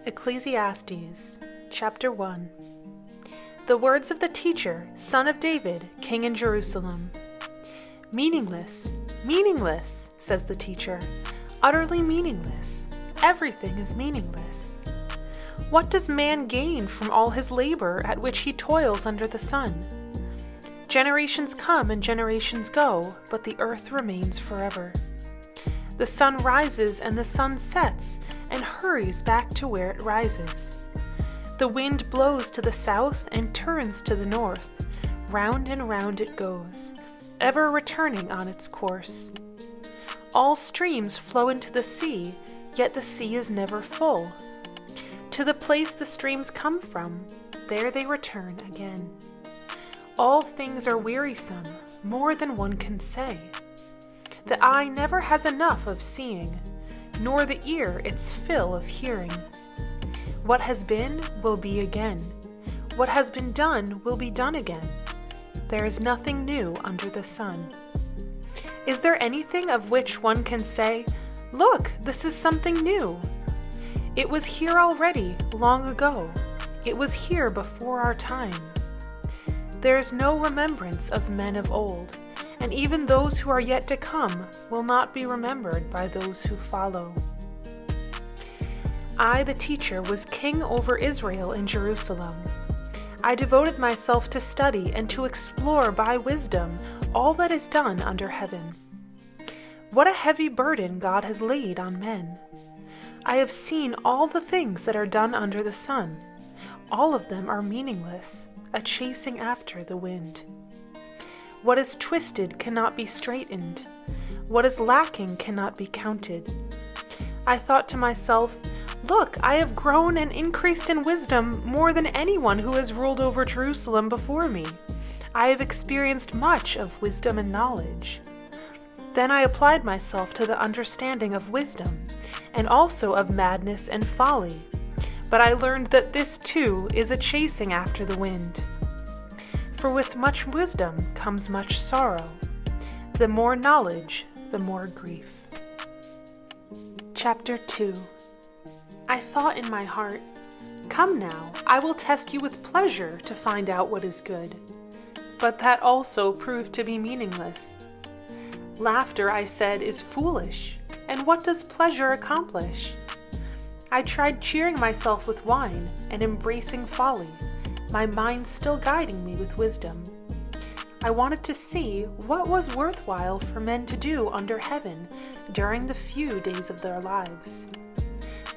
Ecclesiastes, Chapter 1. The words of the teacher, son of David, king in Jerusalem. Meaningless, meaningless, says the teacher, utterly meaningless. Everything is meaningless. What does man gain from all his labor at which he toils under the sun? Generations come and generations go, but the earth remains forever. The sun rises and the sun sets, and hurries back to where it rises. The wind blows to the south and turns to the north. Round and round it goes, ever returning on its course. All streams flow into the sea, yet the sea is never full. To the place the streams come from, there they return again. All things are wearisome, more than one can say. The eye never has enough of seeing, nor the ear its fill of hearing. What has been will be again. What has been done will be done again. There is nothing new under the sun. Is there anything of which one can say, "Look, this is something new"? It was here already, long ago. It was here before our time. There is no remembrance of men of old, and even those who are yet to come will not be remembered by those who follow. I, the teacher, was king over Israel in Jerusalem. I devoted myself to study and to explore by wisdom all that is done under heaven. What a heavy burden God has laid on men! I have seen all the things that are done under the sun. All of them are meaningless, a chasing after the wind. What is twisted cannot be straightened. What is lacking cannot be counted. I thought to myself, "Look, I have grown and increased in wisdom more than anyone who has ruled over Jerusalem before me. I have experienced much of wisdom and knowledge." Then I applied myself to the understanding of wisdom, and also of madness and folly. But I learned that this too is a chasing after the wind. For with much wisdom comes much sorrow. The more knowledge, the more grief. Chapter 2. I thought in my heart, "Come now, I will test you with pleasure to find out what is good." But that also proved to be meaningless. Laughter, I said, is foolish, and what does pleasure accomplish? I tried cheering myself with wine and embracing folly, my mind still guiding me with wisdom. I wanted to see what was worthwhile for men to do under heaven during the few days of their lives.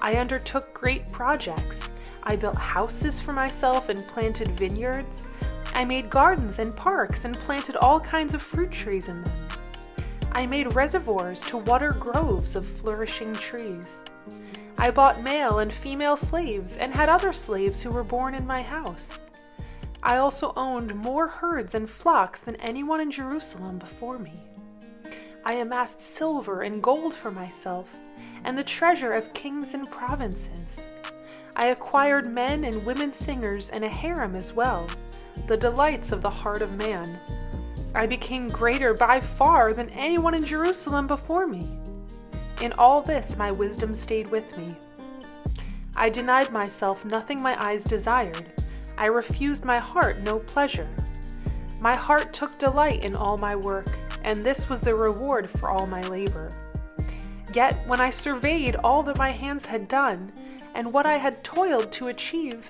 I undertook great projects. I built houses for myself and planted vineyards. I made gardens and parks and planted all kinds of fruit trees in them. I made reservoirs to water groves of flourishing trees. I bought male and female slaves and had other slaves who were born in my house. I also owned more herds and flocks than anyone in Jerusalem before me. I amassed silver and gold for myself, and the treasure of kings and provinces. I acquired men and women singers and a harem as well, the delights of the heart of man. I became greater by far than anyone in Jerusalem before me. In all this my wisdom stayed with me. I denied myself nothing my eyes desired. I refused my heart no pleasure. My heart took delight in all my work, and this was the reward for all my labor. Yet when I surveyed all that my hands had done, and what I had toiled to achieve,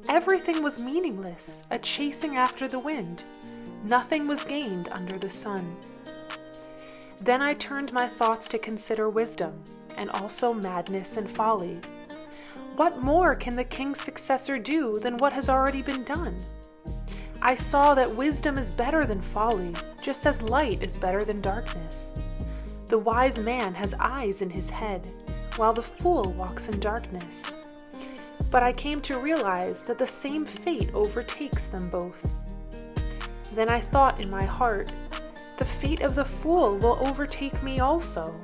everything was meaningless, a chasing after the wind. Nothing was gained under the sun. Then I turned my thoughts to consider wisdom, and also madness and folly. What more can the king's successor do than what has already been done? I saw that wisdom is better than folly, just as light is better than darkness. The wise man has eyes in his head, while the fool walks in darkness. But I came to realize that the same fate overtakes them both. Then I thought in my heart, "The fate of the fool will overtake me also.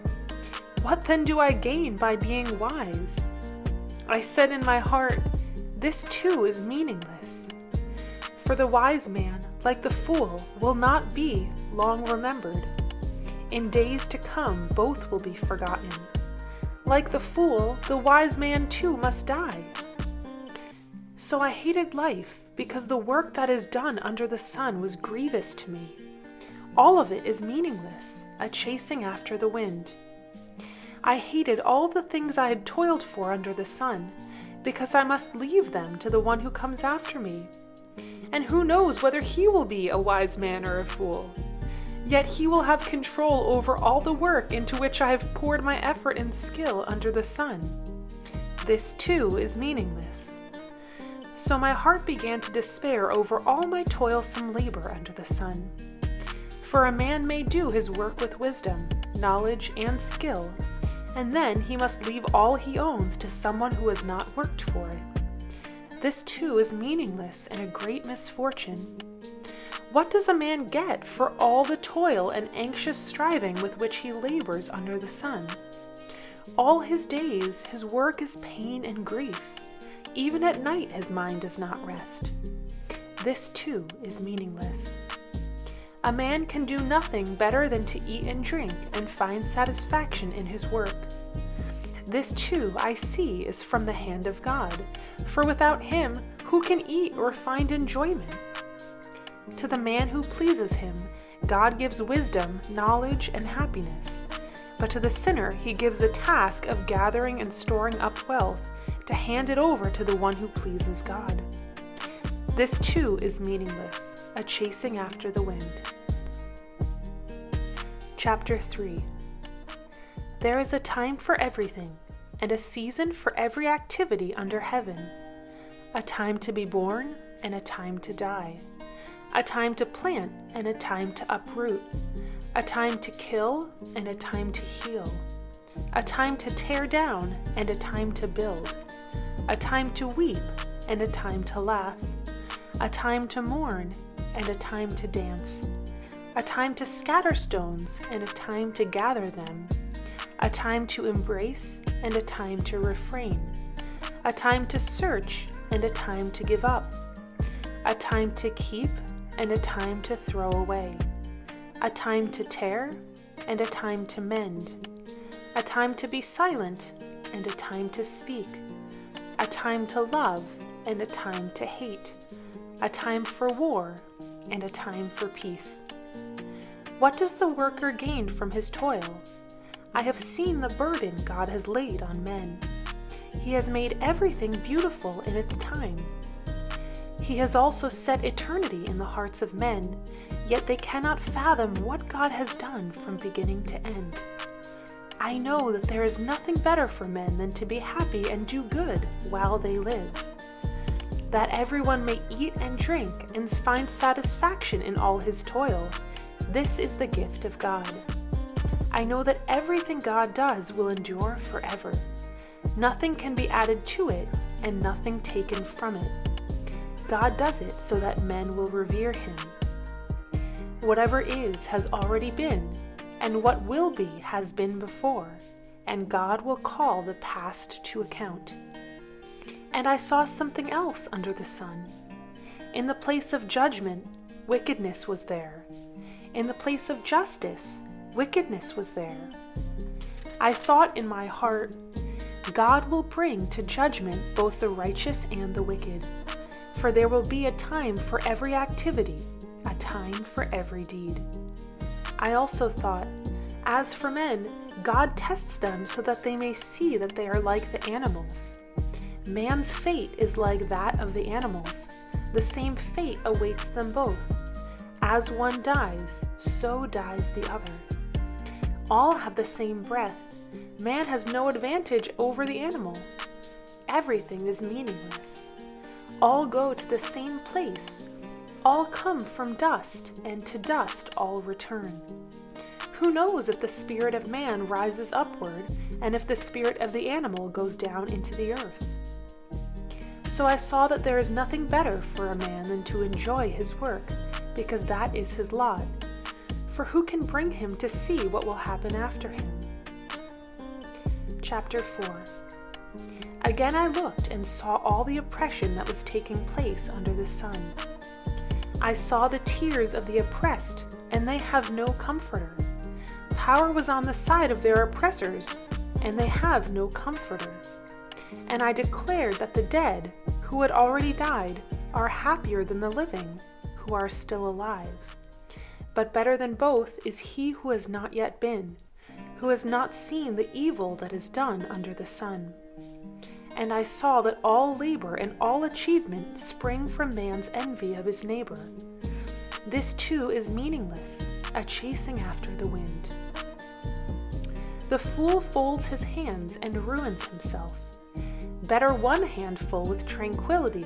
What then do I gain by being wise?" I said in my heart, "This too is meaningless." For the wise man, like the fool, will not be long remembered. In days to come, both will be forgotten. Like the fool, the wise man too must die. So I hated life, because the work that is done under the sun was grievous to me. All of it is meaningless, a chasing after the wind. I hated all the things I had toiled for under the sun, because I must leave them to the one who comes after me. And who knows whether he will be a wise man or a fool? Yet he will have control over all the work into which I have poured my effort and skill under the sun. This too is meaningless. So my heart began to despair over all my toilsome labor under the sun. For a man may do his work with wisdom, knowledge, and skill, and then he must leave all he owns to someone who has not worked for it. This too is meaningless and a great misfortune. What does a man get for all the toil and anxious striving with which he labors under the sun? All his days his work is pain and grief. Even at night his mind does not rest. This too is meaningless. A man can do nothing better than to eat and drink and find satisfaction in his work. This too, I see, is from the hand of God, for without him, who can eat or find enjoyment? To the man who pleases him, God gives wisdom, knowledge, and happiness. But to the sinner, he gives the task of gathering and storing up wealth, to hand it over to the one who pleases God. This too is meaningless, a chasing after the wind. Chapter 3. There is a time for everything, and a season for every activity under heaven. A time to be born, and a time to die. A time to plant, and a time to uproot. A time to kill, and a time to heal. A time to tear down, and a time to build. A time to weep, and a time to laugh. A time to mourn, and a time to dance. A time to scatter stones, and a time to gather them. A time to embrace, and a time to refrain. A time to search, and a time to give up. A time to keep, and a time to throw away. A time to tear, and a time to mend. A time to be silent, and a time to speak. A time to love, and a time to hate. A time for war, and a time for peace. What does the worker gain from his toil? I have seen the burden God has laid on men. He has made everything beautiful in its time. He has also set eternity in the hearts of men, yet they cannot fathom what God has done from beginning to end. I know that there is nothing better for men than to be happy and do good while they live, that everyone may eat and drink and find satisfaction in all his toil. This is the gift of God. I know that everything God does will endure forever. Nothing can be added to it, and nothing taken from it. God does it so that men will revere him. Whatever is has already been, and what will be has been before, and God will call the past to account. And I saw something else under the sun. In the place of judgment, wickedness was there. In the place of justice, wickedness was there. I thought in my heart, God will bring to judgment both the righteous and the wicked, for there will be a time for every activity, a time for every deed. I also thought, as for men, God tests them so that they may see that they are like the animals. Man's fate is like that of the animals. The same fate awaits them both. As one dies, so dies the other. All have the same breath. Man has no advantage over the animal. Everything is meaningless. All go to the same place. All come from dust, and to dust all return. Who knows if the spirit of man rises upward, and if the spirit of the animal goes down into the earth? So I saw that there is nothing better for a man than to enjoy his work, because that is his lot. For who can bring him to see what will happen after him? Chapter 4. Again I looked and saw all the oppression that was taking place under the sun. I saw the tears of the oppressed, and they have no comforter. Power was on the side of their oppressors, and they have no comforter. And I declared that the dead, who had already died, are happier than the living, who are still alive. But better than both is he who has not yet been, who has not seen the evil that is done under the sun. And I saw that all labor and all achievement spring from man's envy of his neighbor. This too is meaningless, a chasing after the wind. The fool folds his hands and ruins himself. Better one handful with tranquility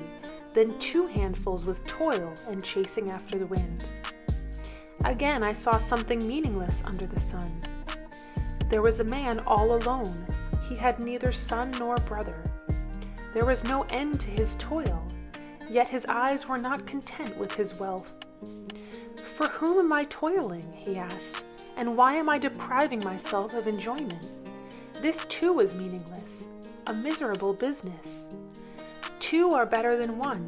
than 2 handfuls with toil and chasing after the wind. Again I saw something meaningless under the sun. There was a man all alone. He had neither son nor brother. There was no end to his toil, yet his eyes were not content with his wealth. For whom am I toiling, he asked, and why am I depriving myself of enjoyment? This too is meaningless, a miserable business. 2 are better than 1,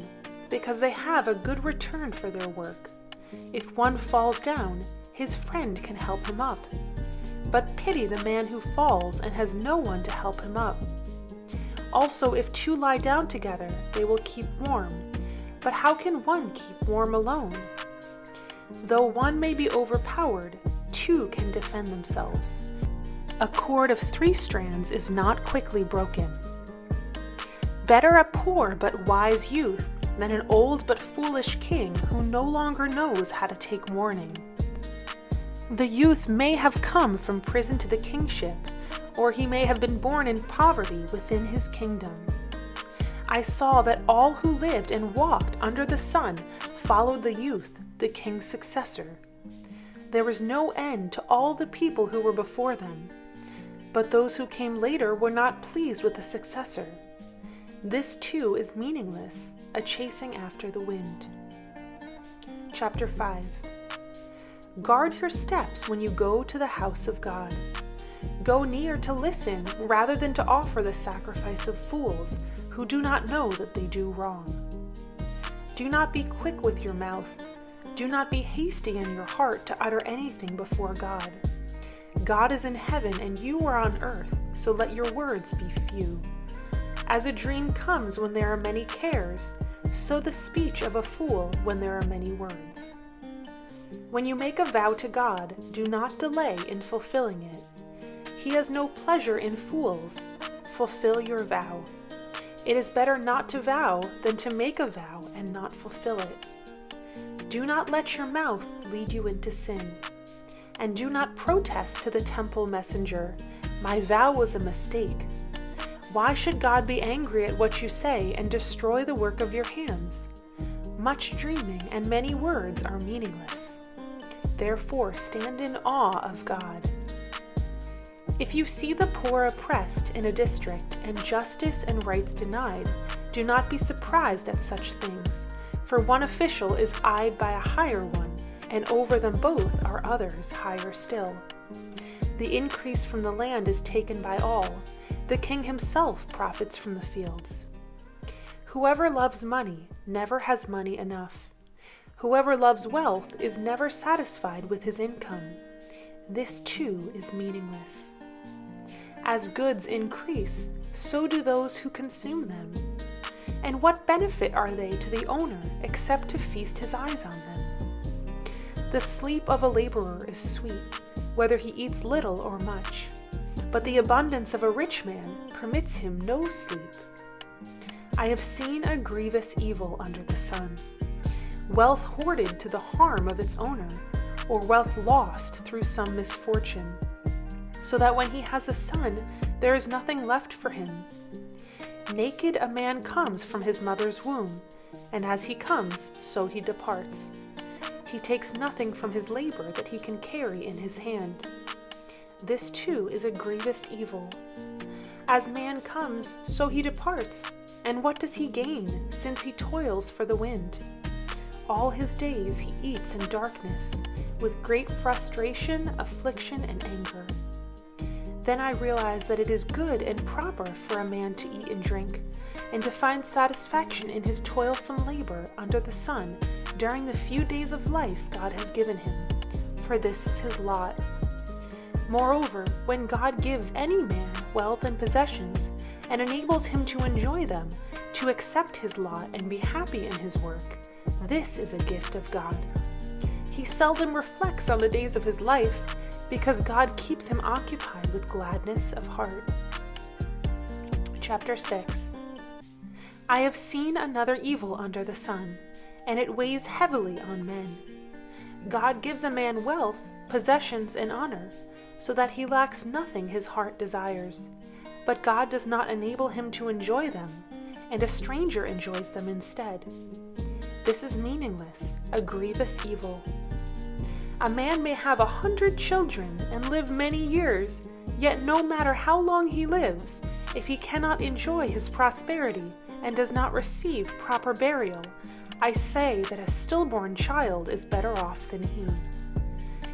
because they have a good return for their work. If one falls down, his friend can help him up. But pity the man who falls and has no one to help him up. Also, if 2 lie down together, they will keep warm. But how can one keep warm alone? Though one may be overpowered, 2 can defend themselves. A cord of 3 strands is not quickly broken. Better a poor but wise youth than an old but foolish king who no longer knows how to take warning. The youth may have come from prison to the kingship, or he may have been born in poverty within his kingdom. I saw that all who lived and walked under the sun followed the youth, the king's successor. There was no end to all the people who were before them, but those who came later were not pleased with the successor. This too is meaningless, a chasing after the wind. Chapter 5. Guard your steps when you go to the house of God. Go near to listen rather than to offer the sacrifice of fools who do not know that they do wrong. Do not be quick with your mouth. Do not be hasty in your heart to utter anything before God. God is in heaven and you are on earth, so let your words be few. As a dream comes when there are many cares, so the speech of a fool when there are many words. When you make a vow to God, do not delay in fulfilling it. He has no pleasure in fools. Fulfill your vow. It is better not to vow than to make a vow and not fulfill it. Do not let your mouth lead you into sin. And do not protest to the temple messenger, "My vow was a mistake." Why should God be angry at what you say and destroy the work of your hands? Much dreaming and many words are meaningless. Therefore, stand in awe of God. If you see the poor oppressed in a district and justice and rights denied, do not be surprised at such things, for one official is eyed by a higher one, and over them both are others higher still. The increase from the land is taken by all. The king himself profits from the fields. Whoever loves money never has money enough. Whoever loves wealth is never satisfied with his income. This too is meaningless. As goods increase, so do those who consume them. And what benefit are they to the owner except to feast his eyes on them? The sleep of a laborer is sweet, whether he eats little or much, but the abundance of a rich man permits him no sleep. I have seen a grievous evil under the sun, wealth hoarded to the harm of its owner, or wealth lost through some misfortune, so that when he has a son, there is nothing left for him. Naked a man comes from his mother's womb, and as he comes, so he departs. He takes nothing from his labor that he can carry in his hand. This too is a grievous evil. As man comes, so he departs, and what does he gain, since he toils for the wind? All his days he eats in darkness, with great frustration, affliction, and anger. Then I realize that it is good and proper for a man to eat and drink, and to find satisfaction in his toilsome labor under the sun during the few days of life God has given him, for this is his lot. Moreover, when God gives any man wealth and possessions, and enables him to enjoy them, to accept his lot and be happy in his work, this is a gift of God. He seldom reflects on the days of his life, because God keeps him occupied with gladness of heart. Chapter 6. I have seen another evil under the sun, and it weighs heavily on men. God gives a man wealth, possessions, and honor, so that he lacks nothing his heart desires. But God does not enable him to enjoy them, and a stranger enjoys them instead. This is meaningless, a grievous evil. A man may have 100 children and live many years, yet no matter how long he lives, if he cannot enjoy his prosperity and does not receive proper burial, I say that a stillborn child is better off than he.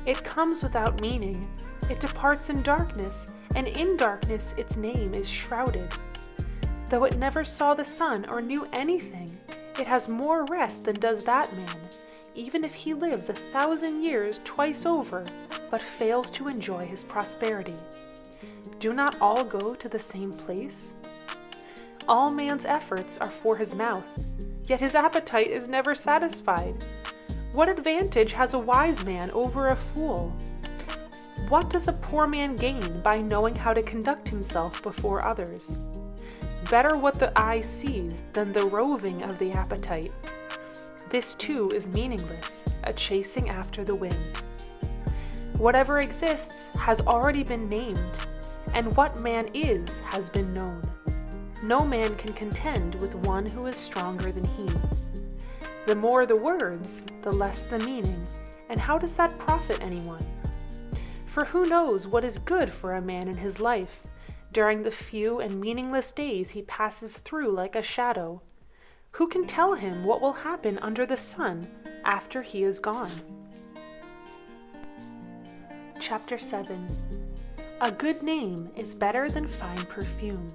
It comes without meaning, it departs in darkness, and in darkness its name is shrouded. Though it never saw the sun or knew anything, it has more rest than does that man, even if he lives 1,000 years twice over, but fails to enjoy his prosperity. Do not all go to the same place? All man's efforts are for his mouth, yet his appetite is never satisfied. What advantage has a wise man over a fool? What does a poor man gain by knowing how to conduct himself before others? Better what the eye sees than the roving of the appetite. This too is meaningless, a chasing after the wind. Whatever exists has already been named, and what man is has been known. No man can contend with one who is stronger than he. The more the words, the less the meaning, and how does that profit anyone? For who knows what is good for a man in his life, during the few and meaningless days he passes through like a shadow? Who can tell him what will happen under the sun after he is gone? Chapter 7. A good name is better than fine perfume,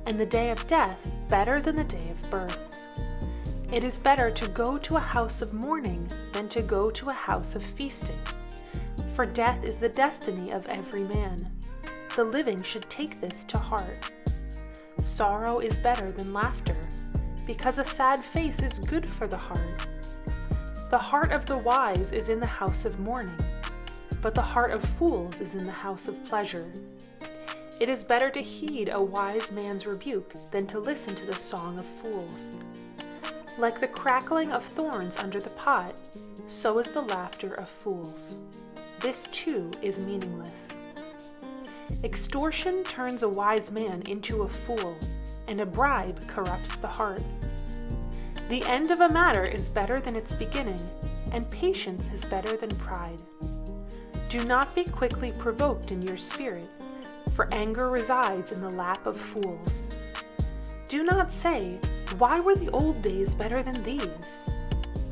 and the day of death better than the day of birth. It is better to go to a house of mourning than to go to a house of feasting. For death is the destiny of every man. The living should take this to heart. Sorrow is better than laughter, because a sad face is good for the heart. The heart of the wise is in the house of mourning, but the heart of fools is in the house of pleasure. It is better to heed a wise man's rebuke than to listen to the song of fools. Like the crackling of thorns under the pot, so is the laughter of fools. This too is meaningless. Extortion turns a wise man into a fool, and a bribe corrupts the heart. The end of a matter is better than its beginning, and patience is better than pride. Do not be quickly provoked in your spirit, for anger resides in the lap of fools. Do not say, "Why were the old days better than these?"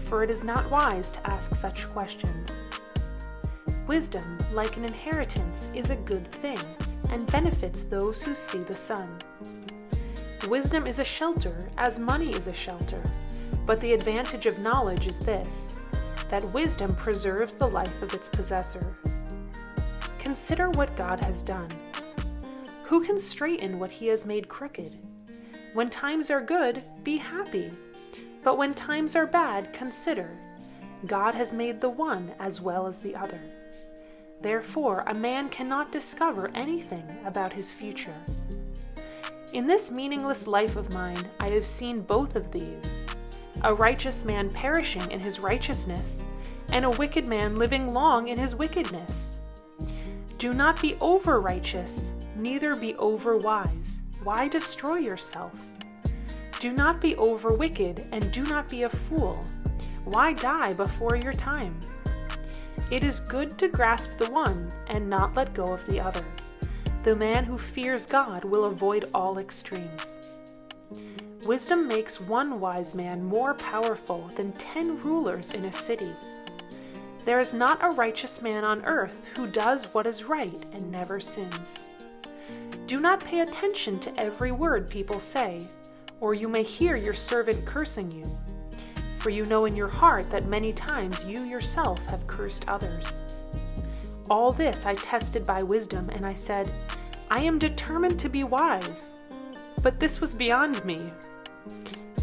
For it is not wise to ask such questions. Wisdom, like an inheritance, is a good thing, and benefits those who see the sun. Wisdom is a shelter, as money is a shelter, but the advantage of knowledge is this, that wisdom preserves the life of its possessor. Consider what God has done. Who can straighten what he has made crooked? When times are good, be happy. But when times are bad, consider. God has made the one as well as the other. Therefore, a man cannot discover anything about his future. In this meaningless life of mine, I have seen both of these, a righteous man perishing in his righteousness, and a wicked man living long in his wickedness. Do not be over-righteous, neither be over-wise. Why destroy yourself? Do not be over-wicked, and do not be a fool. Why die before your time? It is good to grasp the one and not let go of the other. The man who fears God will avoid all extremes. Wisdom makes one wise man more powerful than 10 rulers in a city. There is not a righteous man on earth who does what is right and never sins. Do not pay attention to every word people say, or you may hear your servant cursing you. For you know in your heart that many times you yourself have cursed others. All this I tested by wisdom, and I said, I am determined to be wise. But this was beyond me.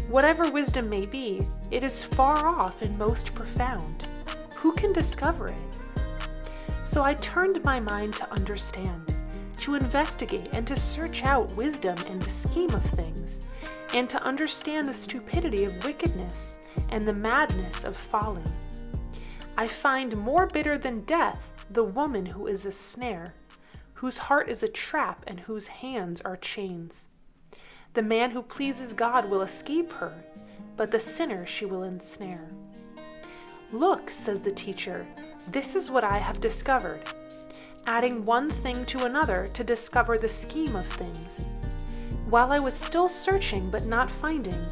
Whatever wisdom may be, it is far off and most profound. Who can discover it? So I turned my mind to understand, to investigate and to search out wisdom and the scheme of things, and to understand the stupidity of wickedness and the madness of folly. I find more bitter than death the woman who is a snare, whose heart is a trap and whose hands are chains. The man who pleases God will escape her, but the sinner she will ensnare. Look, says the teacher, this is what I have discovered, adding one thing to another to discover the scheme of things. While I was still searching but not finding,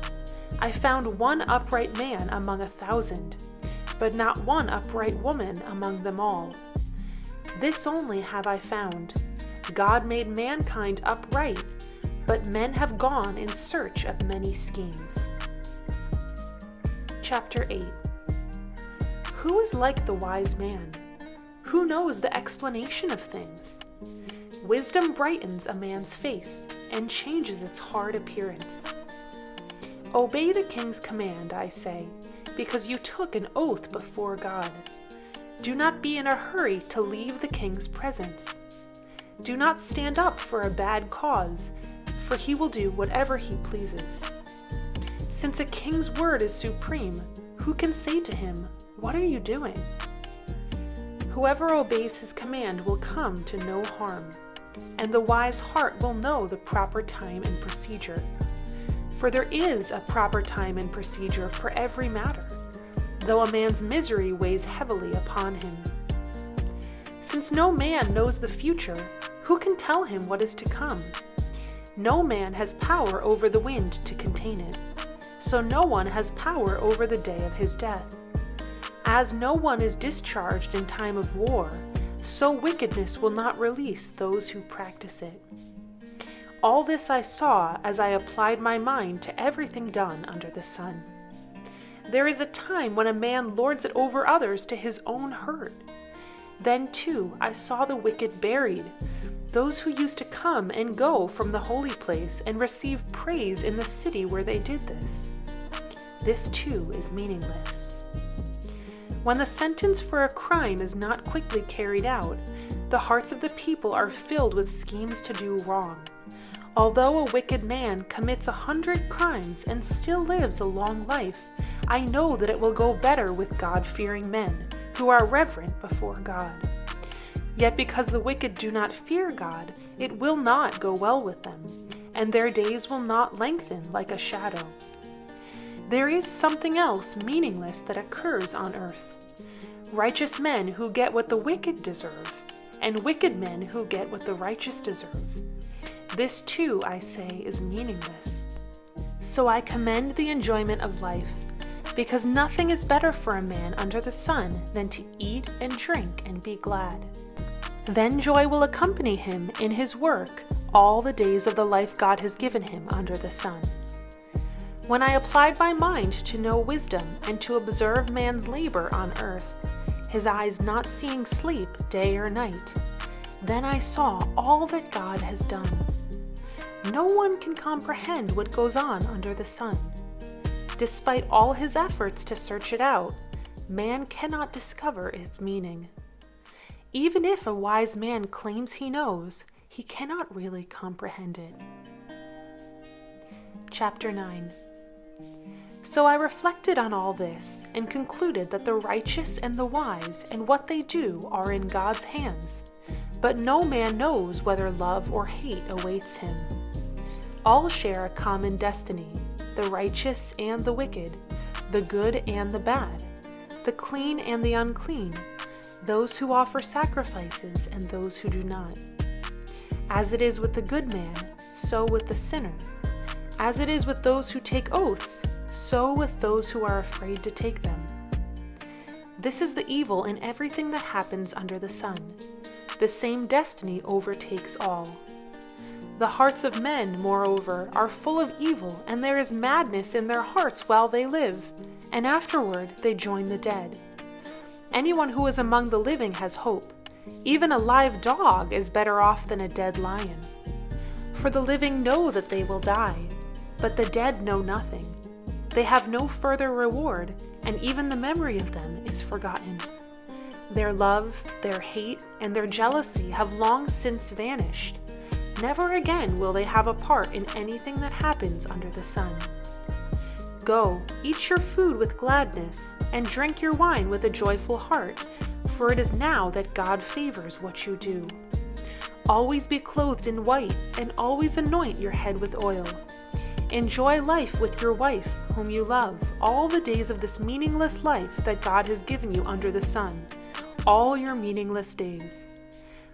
I found one upright man among 1,000, but not one upright woman among them all. This only have I found: God made mankind upright, but men have gone in search of many schemes. Chapter 8. Who is like the wise man? Who knows the explanation of things? Wisdom brightens a man's face and changes its hard appearance. Obey the king's command, I say, because you took an oath before God. Do not be in a hurry to leave the king's presence. Do not stand up for a bad cause, for he will do whatever he pleases. Since a king's word is supreme, who can say to him, "What are you doing?" Whoever obeys his command will come to no harm, and the wise heart will know the proper time and procedure. For there is a proper time and procedure for every matter, though a man's misery weighs heavily upon him. Since no man knows the future, who can tell him what is to come? No man has power over the wind to contain it, so no one has power over the day of his death. As no one is discharged in time of war, so wickedness will not release those who practice it. All this I saw as I applied my mind to everything done under the sun. There is a time when a man lords it over others to his own hurt. Then, too, I saw the wicked buried, those who used to come and go from the holy place and receive praise in the city where they did this. This, too, is meaningless. When the sentence for a crime is not quickly carried out, the hearts of the people are filled with schemes to do wrong. Although a wicked man commits 100 crimes and still lives a long life, I know that it will go better with God-fearing men, who are reverent before God. Yet because the wicked do not fear God, it will not go well with them, and their days will not lengthen like a shadow. There is something else meaningless that occurs on earth. Righteous men who get what the wicked deserve, and wicked men who get what the righteous deserve. This too, I say, is meaningless. So I commend the enjoyment of life, because nothing is better for a man under the sun than to eat and drink and be glad. Then joy will accompany him in his work all the days of the life God has given him under the sun. When I applied my mind to know wisdom and to observe man's labor on earth, his eyes not seeing sleep day or night, then I saw all that God has done. No one can comprehend what goes on under the sun. Despite all his efforts to search it out, man cannot discover its meaning. Even if a wise man claims he knows, he cannot really comprehend it. Chapter 9. So I reflected on all this and concluded that the righteous and the wise and what they do are in God's hands, but no man knows whether love or hate awaits him. All share a common destiny, the righteous and the wicked, the good and the bad, the clean and the unclean, those who offer sacrifices and those who do not. As it is with the good man, so with the sinner. As it is with those who take oaths, so with those who are afraid to take them. This is the evil in everything that happens under the sun. The same destiny overtakes all. The hearts of men, moreover, are full of evil, and there is madness in their hearts while they live, and afterward they join the dead. Anyone who is among the living has hope, Even a live dog is better off than a dead lion. For the living know that they will die, but the dead know nothing. They have no further reward, and even the memory of them is forgotten. Their love, their hate, and their jealousy have long since vanished. Never again will they have a part in anything that happens under the sun. Go, eat your food with gladness, and drink your wine with a joyful heart, for it is now that God favors what you do. Always be clothed in white, and always anoint your head with oil. Enjoy life with your wife, whom you love, all the days of this meaningless life that God has given you under the sun, all your meaningless days.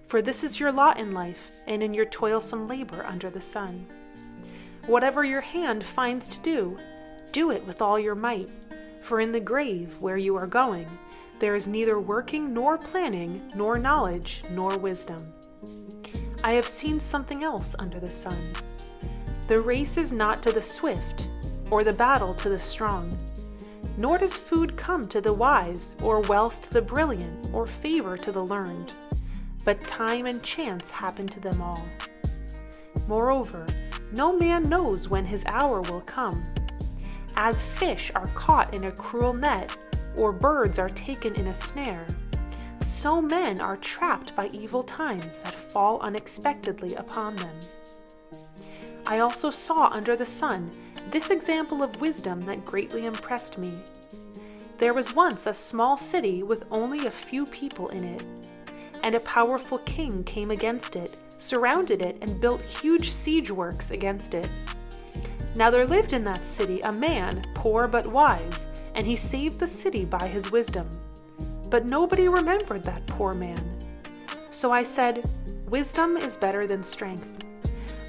For this is your lot in life, and in your toilsome labor under the sun. Whatever your hand finds to do, do it with all your might, for in the grave where you are going, there is neither working nor planning, nor knowledge, nor wisdom. I have seen something else under the sun. The race is not to the swift, or the battle to the strong, nor does food come to the wise, or wealth to the brilliant, or favor to the learned, but time and chance happen to them all. Moreover, no man knows when his hour will come. As fish are caught in a cruel net, or birds are taken in a snare, so men are trapped by evil times that fall unexpectedly upon them. I also saw under the sun this example of wisdom that greatly impressed me. There was once a small city with only a few people in it, and a powerful king came against it, surrounded it, and built huge siege works against it. Now there lived in that city a man, poor but wise, and he saved the city by his wisdom. But nobody remembered that poor man. So I said, wisdom is better than strength.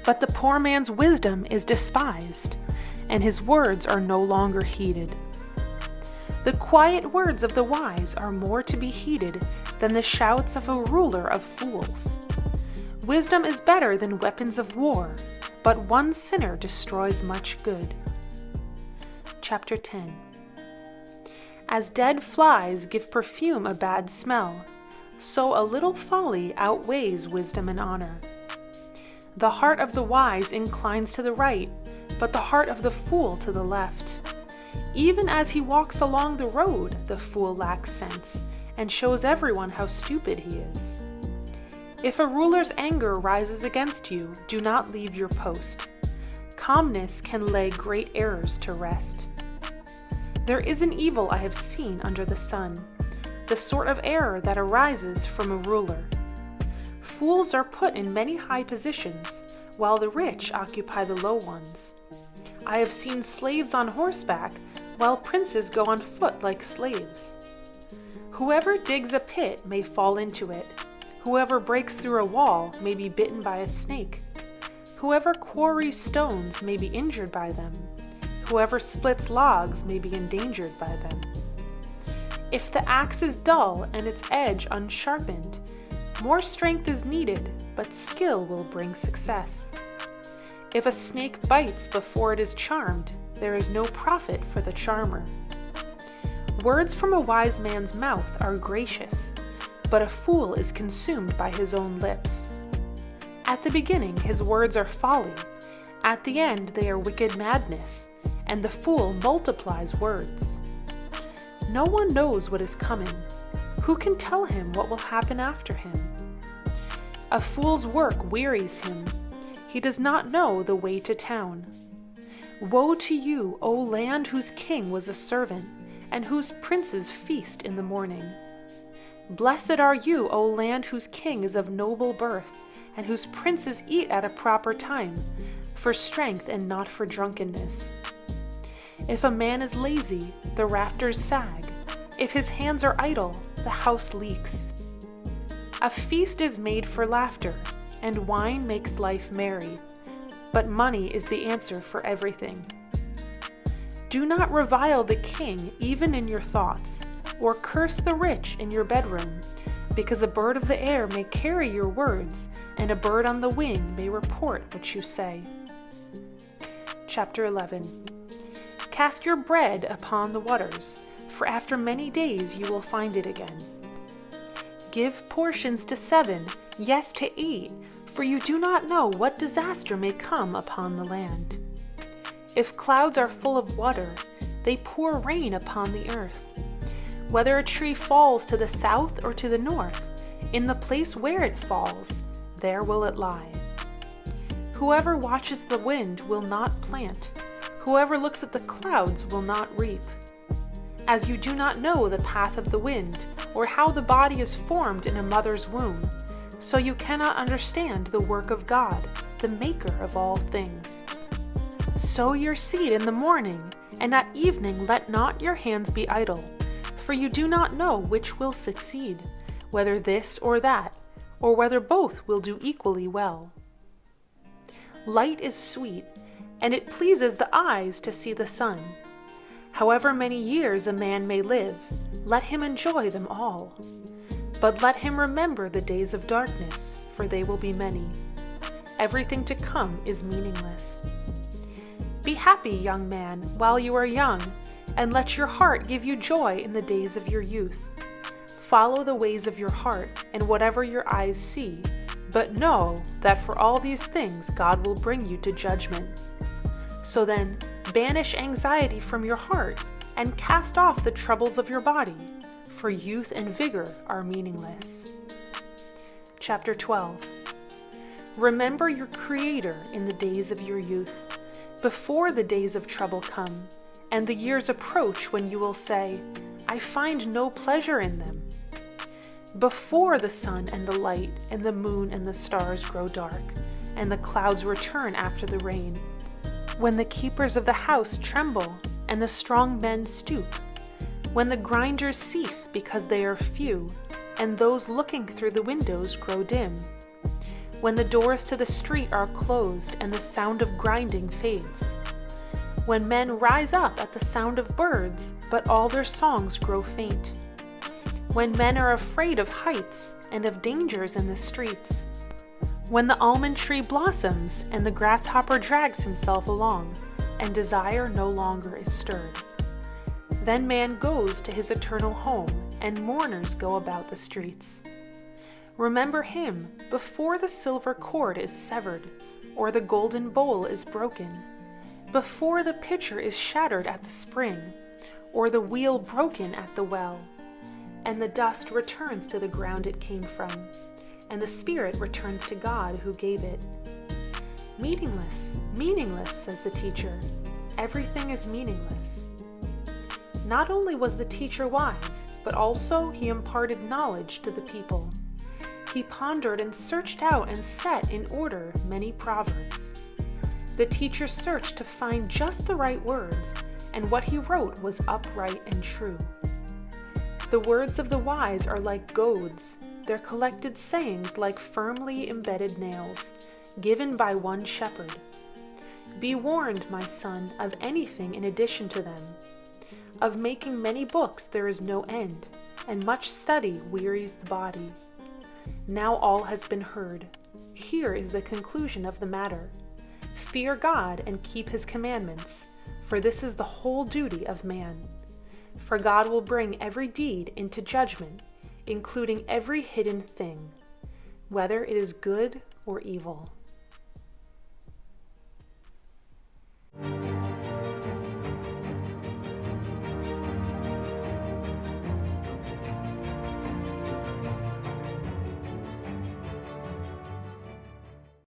But the poor man's wisdom is despised, and his words are no longer heeded. The quiet words of the wise are more to be heeded than the shouts of a ruler of fools. Wisdom is better than weapons of war, but one sinner destroys much good. Chapter 10. As dead flies give perfume a bad smell, so a little folly outweighs wisdom and honor. The heart of the wise inclines to the right, but the heart of the fool to the left. Even as he walks along the road, the fool lacks sense, and shows everyone how stupid he is. If a ruler's anger rises against you, do not leave your post. Calmness can lay great errors to rest. There is an evil I have seen under the sun, the sort of error that arises from a ruler. Fools are put in many high positions, while the rich occupy the low ones. I have seen slaves on horseback, while princes go on foot like slaves. Whoever digs a pit may fall into it. Whoever breaks through a wall may be bitten by a snake. Whoever quarries stones may be injured by them. Whoever splits logs may be endangered by them. If the axe is dull and its edge unsharpened, more strength is needed, but skill will bring success. If a snake bites before it is charmed, there is no profit for the charmer. Words from a wise man's mouth are gracious, but a fool is consumed by his own lips. At the beginning his words are folly, at the end they are wicked madness, and the fool multiplies words. No one knows what is coming. Who can tell him what will happen after him? A fool's work wearies him. He does not know the way to town. Woe to you, O land whose king was a servant, and whose princes feast in the morning. Blessed are you, O land whose king is of noble birth, and whose princes eat at a proper time, for strength and not for drunkenness. If a man is lazy, the rafters sag. If his hands are idle, the house leaks. A feast is made for laughter, and wine makes life merry, but money is the answer for everything. Do not revile the king even in your thoughts, or curse the rich in your bedroom, because a bird of the air may carry your words, and a bird on the wing may report what you say. Chapter 11. Cast your bread upon the waters, for after many days you will find it again. Give portions to 7, yes to 8, for you do not know what disaster may come upon the land. If clouds are full of water, they pour rain upon the earth. Whether a tree falls to the south or to the north, in the place where it falls, there will it lie. Whoever watches the wind will not plant. Whoever looks at the clouds will not reap. As you do not know the path of the wind, or how the body is formed in a mother's womb, so you cannot understand the work of God, the maker of all things. Sow your seed in the morning, and at evening let not your hands be idle, for you do not know which will succeed, whether this or that, or whether both will do equally well. Light is sweet, and it pleases the eyes to see the sun. However many years a man may live, let him enjoy them all. But let him remember the days of darkness, for they will be many. Everything to come is meaningless. Be happy, young man, while you are young, and let your heart give you joy in the days of your youth. Follow the ways of your heart, and whatever your eyes see, but know that for all these things God will bring you to judgment. So then, banish anxiety from your heart, and cast off the troubles of your body, for youth and vigor are meaningless. Chapter 12. Remember your Creator in the days of your youth, before the days of trouble come, and the years approach when you will say, I find no pleasure in them. Before the sun and the light, and the moon and the stars grow dark, and the clouds return after the rain, when the keepers of the house tremble, and the strong men stoop, when the grinders cease because they are few, and those looking through the windows grow dim, when the doors to the street are closed, and the sound of grinding fades, when men rise up at the sound of birds, but all their songs grow faint, when men are afraid of heights and of dangers in the streets, when the almond tree blossoms and the grasshopper drags himself along, and desire no longer is stirred. Then man goes to his eternal home, and mourners go about the streets. Remember him before the silver cord is severed, or the golden bowl is broken, before the pitcher is shattered at the spring, or the wheel broken at the well, and the dust returns to the ground it came from, and the spirit returns to God who gave it. Meaningless, meaningless, says the teacher. Everything is meaningless. Not only was the teacher wise, but also he imparted knowledge to the people. He pondered and searched out and set in order many proverbs. The teacher searched to find just the right words, and what he wrote was upright and true. The words of the wise are like goads, their collected sayings like firmly embedded nails, given by one shepherd. Be warned, my son, of anything in addition to them. Of making many books there is no end, and much study wearies the body. Now all has been heard. Here is the conclusion of the matter. Fear God and keep his commandments, for this is the whole duty of man. For God will bring every deed into judgment, including every hidden thing, whether it is good or evil.